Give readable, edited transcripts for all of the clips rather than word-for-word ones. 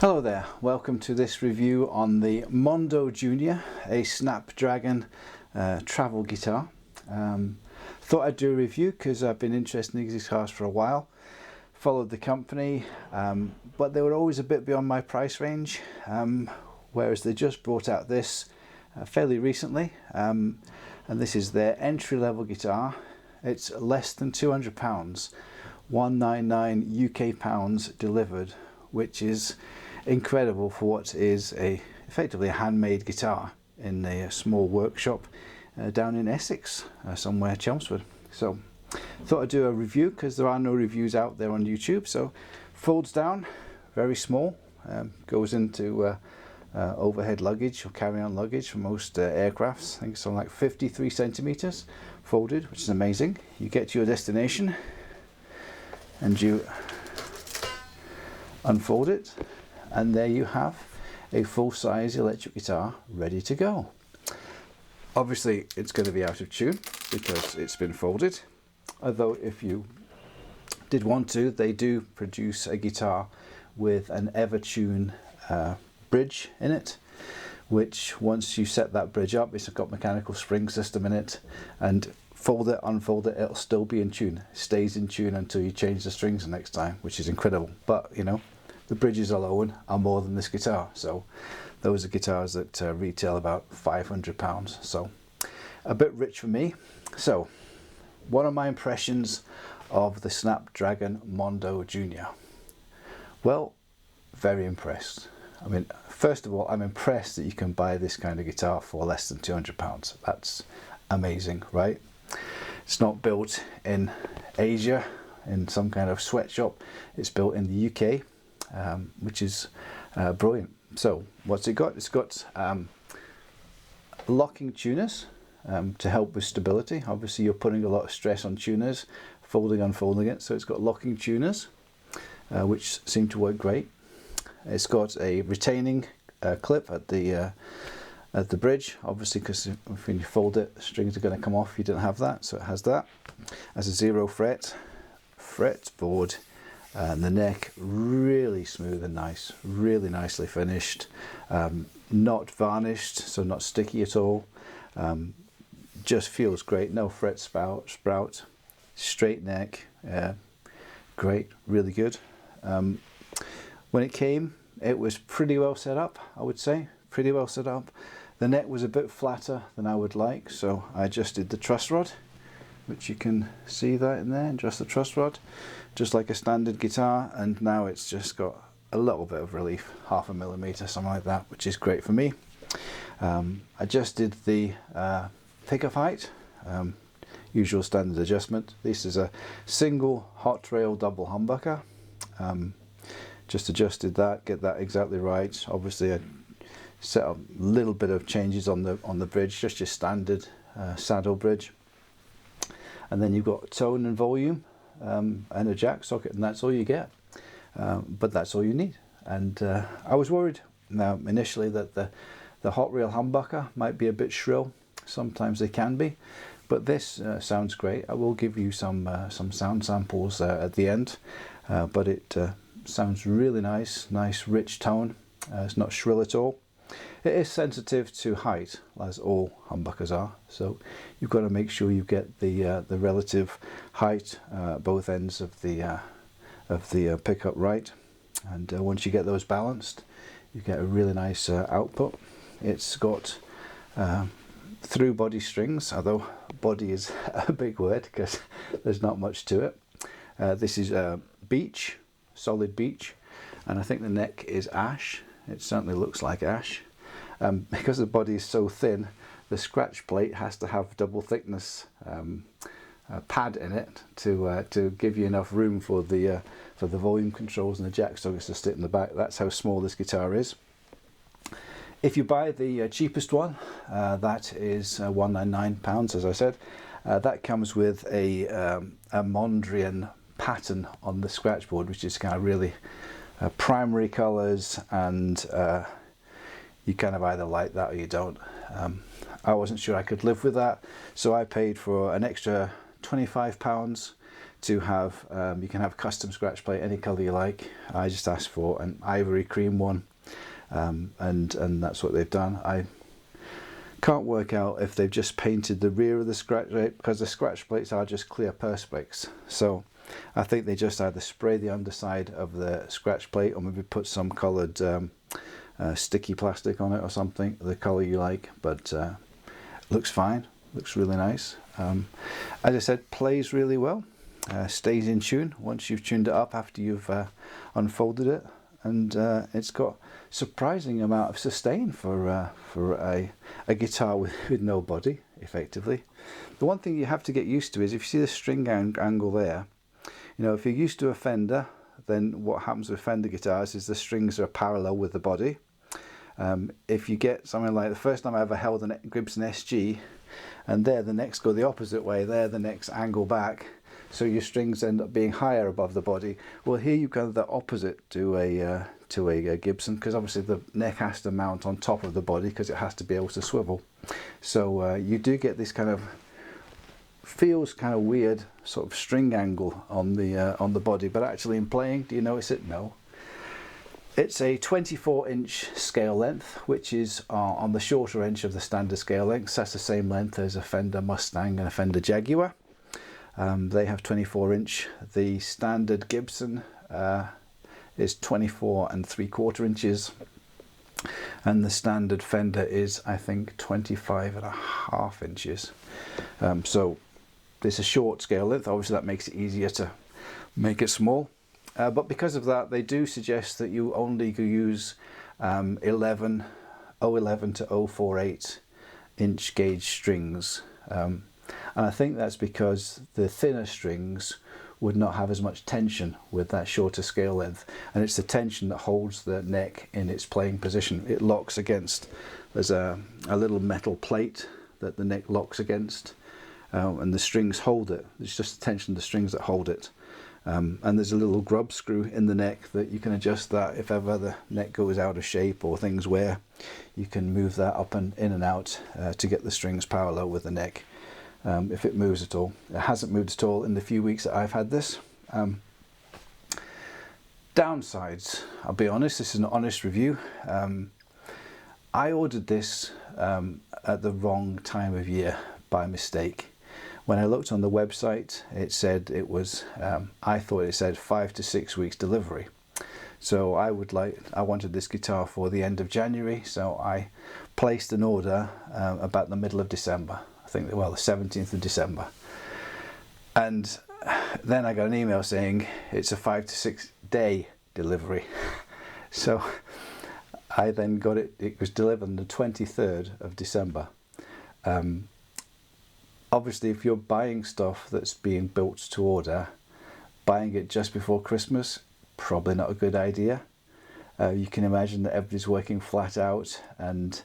Hello there, welcome to this review on the Mondo Jr, a Snapdragon travel guitar. Thought I'd do a review because I've been interested in these guitars for a while. Followed the company, but they were always a bit beyond my price range, whereas they just brought out this fairly recently, and this is their entry-level guitar. It's less than £200, 199 UK pounds delivered, which is incredible for what is effectively a handmade guitar in a small workshop down in Essex, somewhere Chelmsford. So thought I'd do a review because there are no reviews out there on YouTube. So folds down, very small, goes into overhead luggage or carry-on luggage for most aircrafts. I think it's on like 53 centimeters folded, which is amazing. You get to your destination and you unfold it, and there you have a full-size electric guitar ready to go. Obviously it's going to be out of tune because it's been folded, although if you did want to, they do produce a guitar with an Evertune bridge in it, which once you set that bridge up, it's got mechanical spring system in it, and fold it, unfold it, it'll still be in tune. It stays in tune until you change the strings the next time, which is incredible. But you know, the bridges alone are more than this guitar, so those are guitars that retail about £500, so a bit rich for me. So what are my impressions of the Snapdragon Mondo Jr? Well, very impressed. I mean, first of all, I'm impressed that you can buy this kind of guitar for less than £200. That's amazing, right? It's not built in Asia in some kind of sweatshop. It's built in the UK, which is brilliant. So what's it got? It's got locking tuners to help with stability. Obviously you're putting a lot of stress on tuners, folding, unfolding it, so it's got locking tuners, which seem to work great. It's got a retaining clip at the bridge, obviously, because when you fold it, the strings are going to come off. You don't have that, so it has that. As a 0 fret fretboard, and the neck really smooth and nice, really nicely finished, not varnished, so not sticky at all. Just feels great. No fret sprout, straight neck, great, really good. When it came, it was pretty well set up, I would say, pretty well set up. The neck was a bit flatter than I would like, so I adjusted the truss rod, which you can see that in there, adjust the truss rod, just like a standard guitar, and now it's just got a little bit of relief, 0.5 millimeter, something like that, which is great for me. Adjusted the pickup height, usual standard adjustment. This is a single hot rail double humbucker. Just adjusted that, get that exactly right. Obviously I set up a little bit of changes on the bridge, just your standard saddle bridge. And then you've got tone and volume and a jack socket, and that's all you get. But that's all you need. And I was worried now initially that the hot rail humbucker might be a bit shrill. Sometimes they can be, but this sounds great. I will give you some sound samples at the end, but it sounds really nice rich tone. It's not shrill at all. It is sensitive to height, as all humbuckers are, so you've got to make sure you get the relative height, both ends of the pickup right, and once you get those balanced, you get a really nice output. It's got through body strings, although body is a big word because there's not much to it. This is beech, solid beech, and I think the neck is ash. It certainly looks like ash. Because the body is so thin, the scratch plate has to have double thickness pad in it to give you enough room for the volume controls and the jack sockets to sit in the back. That's how small this guitar is. If you buy the cheapest one, that is £199, as I said. That comes with a Mondrian pattern on the scratch board, which is kind of really primary colours, and you kind of either like that or you don't. I wasn't sure I could live with that, so I paid for an extra £25 to have, you can have a custom scratch plate any colour you like. I just asked for an ivory cream one, and that's what they've done. I can't work out if they've just painted the rear of the scratch plate, because the scratch plates are just clear perspex. So I think they just either spray the underside of the scratch plate, or maybe put some coloured sticky plastic on it or something, the colour you like. But looks fine, looks really nice. As I said, plays really well, stays in tune once you've tuned it up after you've unfolded it, and it's got surprising amount of sustain for a guitar with no body, effectively. The one thing you have to get used to is, if you see the string angle there, you know, if you're used to a Fender, then what happens with Fender guitars is the strings are parallel with the body. If you get something like, the first time I ever held a Gibson SG, and there the necks go the opposite way, there the necks angle back, so your strings end up being higher above the body. Well, here you've got the opposite to a Gibson, because obviously the neck has to mount on top of the body because it has to be able to swivel. So you do get this kind of, feels kind of weird sort of string angle on the body, but actually in playing, do you notice it? No. It's a 24-inch scale length, which is on the shorter edge of the standard scale length. That's the same length as a Fender Mustang and a Fender Jaguar. They have 24-inch. The standard Gibson is 24 3/4 inches, and the standard Fender is, I think, 25.5 inches. So it's a short scale length. Obviously that makes it easier to make it small. But because of that, they do suggest that you only use 0.11 to 0.48 inch gauge strings. And I think that's because the thinner strings would not have as much tension with that shorter scale length. And it's the tension that holds the neck in its playing position. It locks against, there's a little metal plate that the neck locks against, and the strings hold it. It's just the tension of the strings that hold it. And there's a little grub screw in the neck that you can adjust that if ever the neck goes out of shape or things wear. You can move that up and in and out to get the strings parallel with the neck, if it moves at all. It hasn't moved at all in the few weeks that I've had this. Downsides, I'll be honest, this is an honest review. I ordered this at the wrong time of year by mistake. When I looked on the website, it said it was, I thought it said 5 to 6 weeks delivery. So I wanted this guitar for the end of January, so I placed an order about the middle of December. I think, well, the 17th of December. And then I got an email saying it's a 5 to 6 day delivery. So I then got it was delivered on the 23rd of December. Obviously, if you're buying stuff that's being built to order, buying it just before Christmas, probably not a good idea. You can imagine that everybody's working flat out, and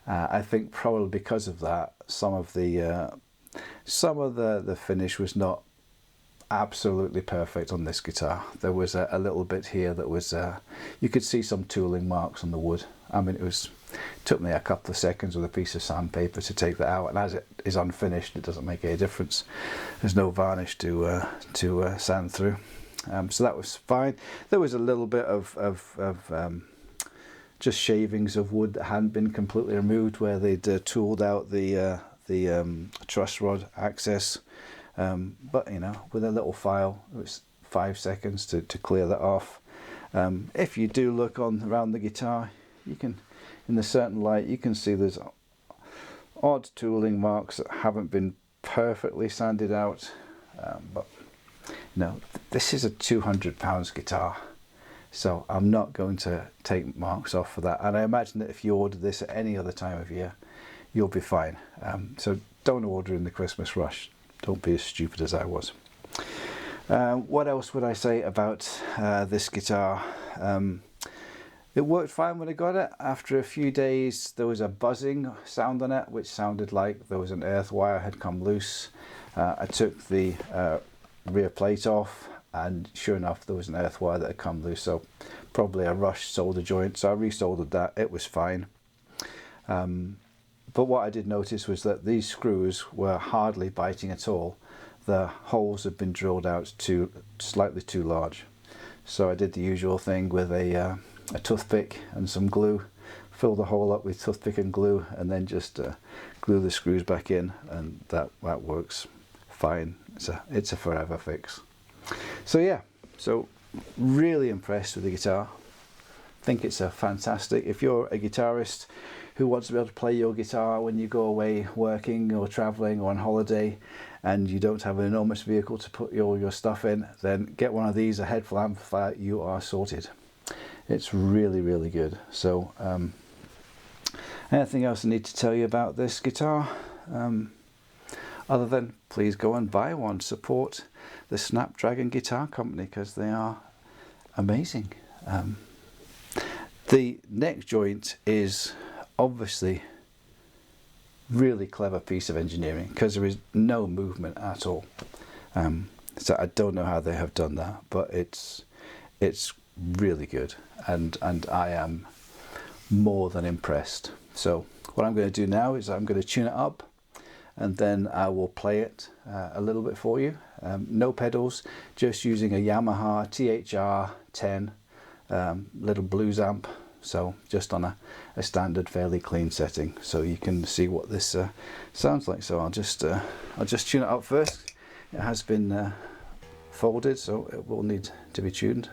I think probably because of that, some of the finish was not absolutely perfect on this guitar. There was a little bit here that was, you could see some tooling marks on the wood. I mean, it took me a couple of seconds with a piece of sandpaper to take that out, and as it is unfinished, it doesn't make any difference. There's no varnish to sand through, so that was fine. There was a little bit of just shavings of wood that hadn't been completely removed, where they'd tooled out the truss rod access, but you know, with a little file, it was 5 seconds to clear that off. If you do look around the guitar, you can, in a certain light, you can see there's odd tooling marks that haven't been perfectly sanded out, but you know, this is a £200 guitar, so I'm not going to take marks off for that. And I imagine that if you order this at any other time of year, you'll be fine. So don't order in the Christmas rush. Don't be as stupid as I was. What else would I say about this guitar? It worked fine when I got it. After a few days, there was a buzzing sound on it, which sounded like there was an earth wire had come loose. I took the rear plate off, and sure enough, there was an earth wire that had come loose. So probably a rushed solder joint. So I resoldered that. It was fine. But what I did notice was that these screws were hardly biting at all. the holes have been drilled out slightly too large. So I did the usual thing with a toothpick and some glue, fill the hole up with toothpick and glue, and then just glue the screws back in, and that works fine. It's a forever fix. So yeah, so really impressed with the guitar. Think it's a fantastic, if you're a guitarist who wants to be able to play your guitar when you go away working or traveling or on holiday and you don't have an enormous vehicle to put your stuff in, then get one of these, a head full amplifier, you are sorted. It's really, really good. So anything else I need to tell you about this guitar? Other than please go and buy one, support the Snapdragon Guitar Company because they are amazing. The neck joint is obviously really clever piece of engineering because there is no movement at all. So I don't know how they have done that, but it's really good, and I am more than impressed. So what I'm going to do now is I'm going to tune it up, and then I will play it a little bit for you. No pedals, just using a Yamaha THR-10 little blues amp, so just on a standard fairly clean setting, so you can see what this sounds like. So I'll just tune it up first. It has been folded, so it will need to be tuned.